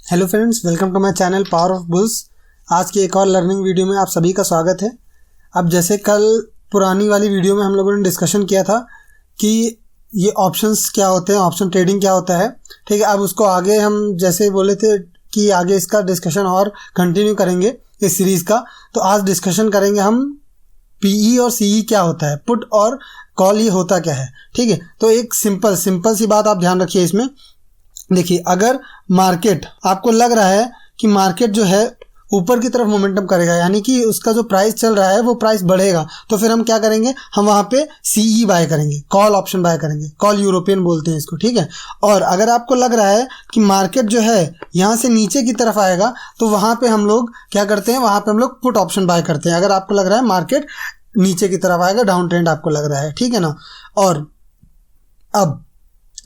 Hello friends, welcome to my channel power of bulls. आज की एक और लर्निंग वीडियो में आप सभी का स्वागत है। अब जैसे कल पुरानी वाली वीडियो में हम लोगों ने डिस्कशन किया था कि ये ऑप्शंस क्या होते हैं, ऑप्शन ट्रेडिंग क्या होता है, ठीक है। अब उसको आगे हम जैसे बोले थे कि आगे इसका डिस्कशन और कंटिन्यू करेंगे इस सीरीज़ का। तो आज डिस्कशन करेंगे हम पीई और सीई क्या होता है, पुट और कॉल ये होता क्या है, ठीक है। तो एक सिंपल सी बात आप ध्यान रखिए इसमें। देखिए, अगर मार्केट आपको लग रहा है कि मार्केट जो है ऊपर की तरफ मोमेंटम करेगा, यानी कि उसका जो प्राइस चल रहा है वो प्राइस बढ़ेगा, तो फिर हम क्या करेंगे, हम वहाँ पे सीई बाय करेंगे, कॉल ऑप्शन बाय करेंगे। कॉल यूरोपियन बोलते हैं इसको, ठीक है। और अगर आपको लग रहा है कि मार्केट जो है यहाँ से नीचे की तरफ आएगा, तो वहाँ पे हम लोग क्या करते हैं, वहाँ पे हम लोग पुट ऑप्शन बाय करते हैं। अगर आपको लग रहा है मार्केट नीचे की तरफ आएगा, डाउन ट्रेंड आपको लग रहा है, ठीक है ना। और अब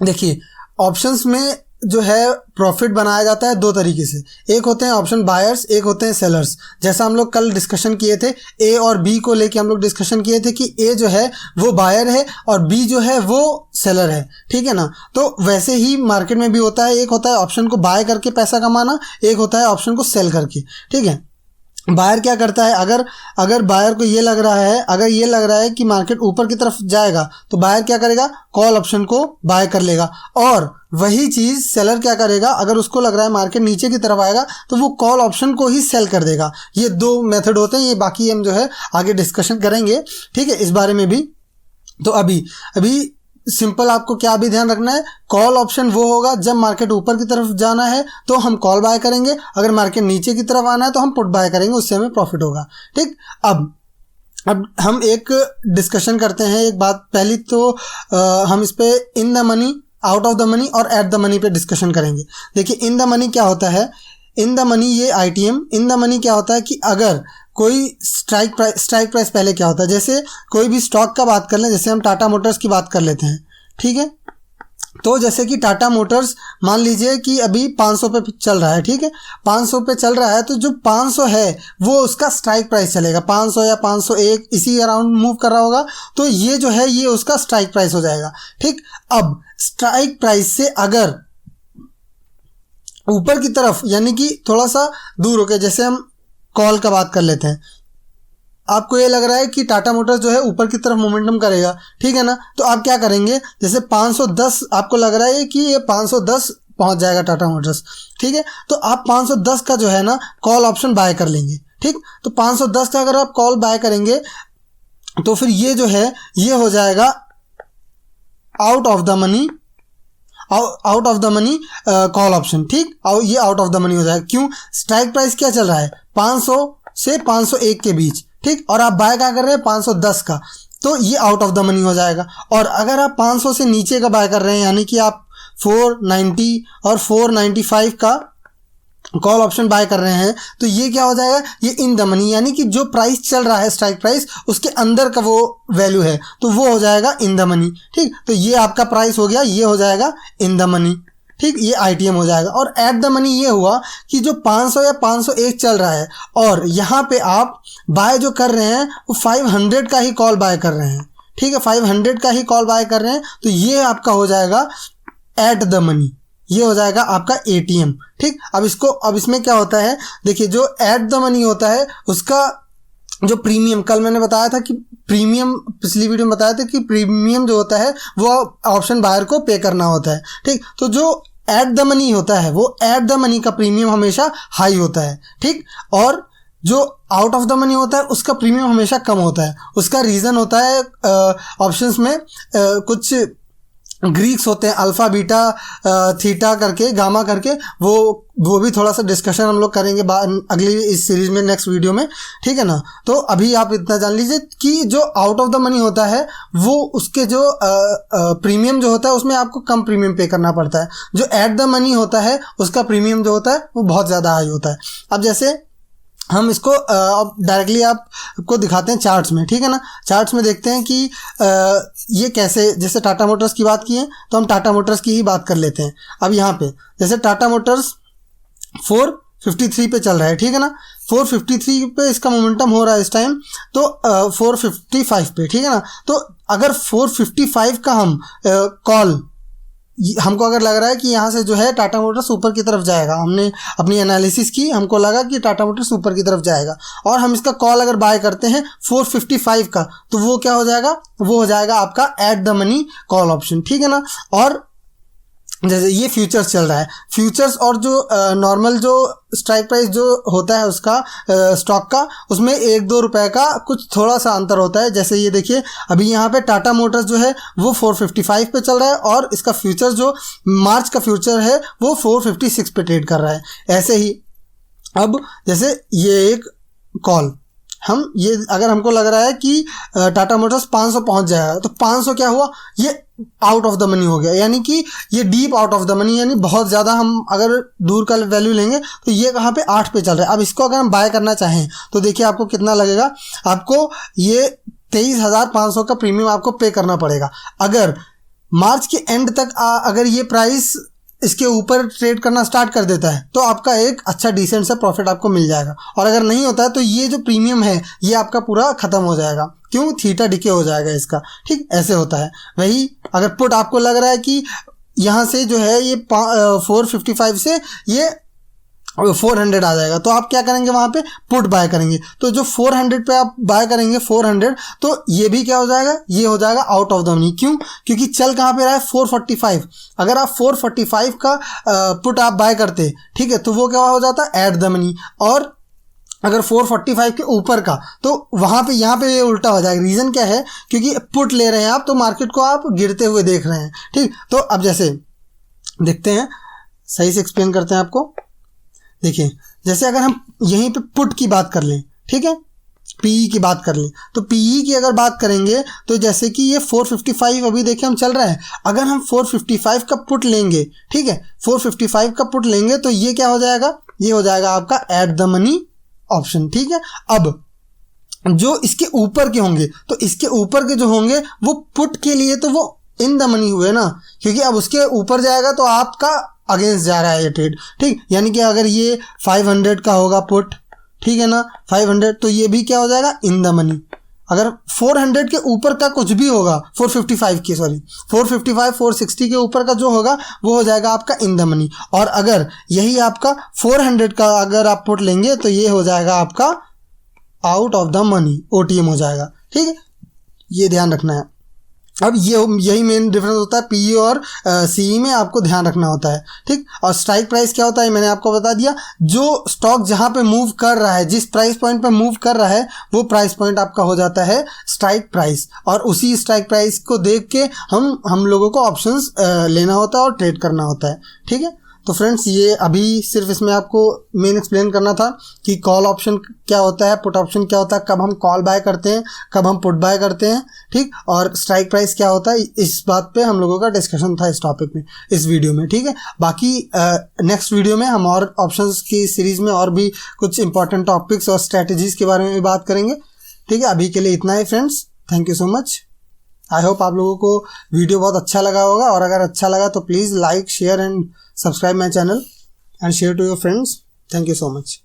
देखिए, ऑप्शंस में जो है प्रॉफिट बनाया जाता है दो तरीके से। एक होते हैं ऑप्शन बायर्स, एक होते हैं सेलर्स। जैसा हम लोग कल डिस्कशन किए थे, ए और बी को लेके हम लोग डिस्कशन किए थे कि ए जो है वो बायर है और बी जो है वो सेलर है, ठीक है ना। तो वैसे ही मार्केट में भी होता है, एक होता है ऑप्शन को बाय करके पैसा कमाना, एक होता है ऑप्शन को सेल करके, ठीक है। बायर क्या करता है, अगर बायर को ये लग रहा है कि मार्केट ऊपर की तरफ जाएगा, तो बायर क्या करेगा, कॉल ऑप्शन को बाय कर लेगा। और वही चीज़ सेलर क्या करेगा, अगर उसको लग रहा है मार्केट नीचे की तरफ आएगा, तो वो कॉल ऑप्शन को ही सेल कर देगा। ये दो मेथड होते हैं, ये बाकी हम जो है आगे डिस्कशन करेंगे, ठीक है, इस बारे में भी। तो अभी सिंपल आपको क्या भी ध्यान रखना है, कॉल ऑप्शन वो होगा जब मार्केट ऊपर की तरफ जाना है तो हम कॉल बाय करेंगे, अगर मार्केट नीचे की तरफ आना है तो हम पुट बाय करेंगे, उससे हमें प्रॉफिट होगा, ठीक। अब हम एक डिस्कशन करते हैं, एक बात पहली तो हम इस पे in the money, out of the money और एट द मनी पे डिस्कशन करेंगे। देखिए, इन द मनी क्या होता है, इन द मनी ये आईटीएम, इन द मनी क्या होता है कि अगर कोई स्ट्राइक प्राइस पहले क्या होता है, जैसे कोई भी स्टॉक का बात कर लें, जैसे हम टाटा मोटर्स की बात कर लेते हैं, ठीक है। तो जैसे कि टाटा मोटर्स मान लीजिए कि अभी 500 पे चल रहा है, ठीक है, 500 पे चल रहा है, तो जो 500 है वो उसका स्ट्राइक प्राइस चलेगा, 500 या 501 इसी अराउंड मूव कर रहा होगा, तो ये जो है ये उसका स्ट्राइक प्राइस हो जाएगा, ठीक। अब स्ट्राइक प्राइस से अगर ऊपर की तरफ, यानी कि थोड़ा सा दूर होके, जैसे हम कॉल का बात कर लेते हैं, आपको ये लग रहा है कि टाटा मोटर्स जो है ऊपर की तरफ मोमेंटम करेगा, ठीक है ना। तो आप क्या करेंगे, जैसे 510 आपको लग रहा है कि ये 510 पहुंच जाएगा टाटा मोटर्स, ठीक है, तो आप 510 का जो है ना कॉल ऑप्शन बाय कर लेंगे, ठीक। तो 510 का अगर आप कॉल बाय करेंगे तो फिर ये जो है ये हो जाएगा out of the money call option, ठीक। और ये आउट ऑफ द मनी हो जाएगा, क्यों, स्ट्राइक प्राइस क्या चल रहा है 500 से 501 के बीच, ठीक। और आप बाय क्या कर रहे हैं 510 का, तो ये आउट ऑफ द मनी हो जाएगा। और अगर आप 500 से नीचे का बाय कर रहे हैं, यानी कि आप 490 और 495 का कॉल ऑप्शन बाय कर रहे हैं, तो ये क्या हो जाएगा, ये इन द मनी, यानी कि जो प्राइस चल रहा है स्ट्राइक प्राइस उसके अंदर का वो वैल्यू है, तो वो हो जाएगा इन द मनी, ठीक। तो ये आपका प्राइस हो गया, ये हो जाएगा इन द मनी, ठीक, ये आईटीएम हो जाएगा। और एट द मनी ये हुआ कि जो 500 या 501 चल रहा है और यहाँ पे आप बाय जो कर रहे हैं वो 500 का ही कॉल बाय कर रहे हैं, ठीक है, 500 का ही कॉल बाय कर रहे हैं, तो ये आपका हो जाएगा एट द मनी, ये हो जाएगा आपका एटीएम, ठीक। अब इसमें क्या होता है, देखिए, जो एट द मनी होता है उसका जो प्रीमियम, कल मैंने बताया था कि प्रीमियम, पिछली वीडियो में बताया था कि प्रीमियम जो होता है वो ऑप्शन बायर को पे करना होता है, ठीक। तो जो एट द मनी होता है वो एट द मनी का प्रीमियम हमेशा हाई होता है, ठीक। और जो आउट ऑफ द मनी होता है उसका प्रीमियम हमेशा कम होता है। उसका रीज़न होता है ऑप्शंस में कुछ ग्रीक्स होते हैं, अल्फ़ा बीटा थीटा करके, गामा करके, वो भी थोड़ा सा डिस्कशन हम लोग करेंगे अगली इस सीरीज में, नेक्स्ट वीडियो में, ठीक है ना। तो अभी आप इतना जान लीजिए कि जो आउट ऑफ द मनी होता है वो उसके जो प्रीमियम जो होता है उसमें आपको कम प्रीमियम पे करना पड़ता है। जो एट द मनी होता है उसका प्रीमियम जो होता है वो बहुत ज़्यादा हाई होता है। अब जैसे हम इसको डायरेक्टली आपको दिखाते हैं चार्ट्स में, ठीक है ना। चार्ट्स में देखते हैं कि ये कैसे, जैसे टाटा मोटर्स की बात की है तो हम टाटा मोटर्स की ही बात कर लेते हैं। अब यहाँ पे जैसे टाटा मोटर्स 453 पे चल रहा है, ठीक है ना, 453 पे इसका मोमेंटम हो रहा है इस टाइम, तो 455 पे, ठीक है ना। तो अगर 455 का हम कॉल हमको अगर लग रहा है कि यहाँ से जो है टाटा मोटर्स ऊपर की तरफ जाएगा, हमने अपनी एनालिसिस की, हमको लगा कि टाटा मोटर्स ऊपर की तरफ जाएगा और हम इसका कॉल अगर बाय करते हैं 455 का, तो वो क्या हो जाएगा, वो हो जाएगा आपका at the money call option, ठीक है ना। और जैसे ये फ्यूचर्स चल रहा है, फ्यूचर्स और जो नॉर्मल जो स्ट्राइक प्राइस जो होता है उसका स्टॉक का, उसमें 1-2 रुपए का कुछ थोड़ा सा अंतर होता है। जैसे ये देखिए अभी यहाँ पे टाटा मोटर्स जो है वो 455 पे चल रहा है और इसका फ्यूचर जो मार्च का फ्यूचर है वो 456 पे ट्रेड कर रहा है। ऐसे ही अब जैसे ये एक कॉल, हम ये अगर हमको लग रहा है कि टाटा मोटर्स 500 पहुंच जाएगा, तो 500 क्या हुआ, ये आउट ऑफ द मनी हो गया, यानी कि ये deep out of the money, यानी बहुत ज़्यादा हम अगर दूर का वैल्यू लेंगे तो ये कहाँ पे 8 पे चल रहा है। अब इसको अगर हम बाय करना चाहें तो देखिए आपको कितना लगेगा, आपको ये 23,500 का प्रीमियम आपको पे करना पड़ेगा। अगर मार्च के एंड तक अगर ये प्राइस इसके ऊपर ट्रेड करना स्टार्ट कर देता है तो आपका एक अच्छा डिसेंट सा प्रॉफिट आपको मिल जाएगा, और अगर नहीं होता है तो ये जो प्रीमियम है ये आपका पूरा खत्म हो जाएगा, क्यों, थीटा डिके हो जाएगा इसका, ठीक, ऐसे होता है। वही अगर पुट आपको लग रहा है कि यहाँ से जो है ये 455 से ये 400 आ जाएगा, तो आप क्या करेंगे, वहाँ पे पुट बाय करेंगे, तो जो 400 पे आप बाय करेंगे 400, तो ये भी क्या हो जाएगा, ये हो जाएगा आउट ऑफ द मनी। क्यों, क्योंकि चल कहाँ पे रहा है 445, अगर आप 445 का पुट आप बाय करते, ठीक है, तो वो क्या हो जाता है एट द मनी, और अगर 445 के ऊपर का तो वहाँ पे यहाँ पे ये उल्टा हो जाएगा। रीज़न क्या है, क्योंकि पुट ले रहे हैं आप तो मार्केट को आप गिरते हुए देख रहे हैं, ठीक। तो अब जैसे देखते हैं, सही से एक्सप्लेन करते हैं आपको। देखिए जैसे अगर हम यहीं पे पुट की बात कर लें, ठीक है, पीई की बात कर लें, तो पीई की अगर बात करेंगे तो जैसे कि ये 455 अभी देखिए हम चल रहा है, अगर हम 455 का पुट लेंगे, ठीक है, 455 का पुट लेंगे तो ये क्या हो जाएगा, ये हो जाएगा आपका एट द मनी ऑप्शन, ठीक है। अब जो इसके ऊपर के होंगे, तो इसके ऊपर के जो होंगे वो पुट के लिए तो वो इन द मनी हुए ना, क्योंकि अब उसके ऊपर जाएगा तो आपका अगेंस्ट जा रहा है ये ट्रेड, ठीक, यानी कि अगर ये 500 का होगा पुट, ठीक है ना, 500, तो ये भी क्या हो जाएगा इन द मनी। अगर 400 के ऊपर का कुछ भी होगा, 455 के, सॉरी 455 460 के ऊपर का जो होगा वो हो जाएगा आपका इन द मनी, और अगर यही आपका 400 का अगर आप पुट लेंगे तो ये हो जाएगा आपका out of the money, OTM हो जाएगा, ठीक है, ये ध्यान रखना है। अब यही मेन डिफरेंस होता है पीई और सीई में, आपको ध्यान रखना होता है, ठीक। और स्ट्राइक प्राइस क्या होता है मैंने आपको बता दिया, जो स्टॉक जहां पे मूव कर रहा है, जिस प्राइस पॉइंट पे मूव कर रहा है वो प्राइस पॉइंट आपका हो जाता है स्ट्राइक प्राइस, और उसी स्ट्राइक प्राइस को देख के हम लोगों को ऑप्शंस लेना होता है और ट्रेड करना होता है, ठीक है। तो फ्रेंड्स ये अभी सिर्फ इसमें आपको मेन एक्सप्लेन करना था कि कॉल ऑप्शन क्या होता है, पुट ऑप्शन क्या होता है, कब हम कॉल बाय करते हैं, कब हम पुट बाय करते हैं, ठीक, और स्ट्राइक प्राइस क्या होता है, इस बात पे हम लोगों का डिस्कशन था इस टॉपिक में, इस वीडियो में, ठीक है। बाकी नेक्स्ट वीडियो में हम और ऑप्शंस की सीरीज़ में और भी कुछ इंपॉर्टेंट टॉपिक्स और स्ट्रैटेजीज़ के बारे में भी बात करेंगे, ठीक है। अभी के लिए इतना ही friends, thank you so much. I hope आप लोगों को वीडियो बहुत अच्छा लगा होगा, और अगर अच्छा लगा तो please like, share and subscribe my channel and share to your friends. Thank you so much.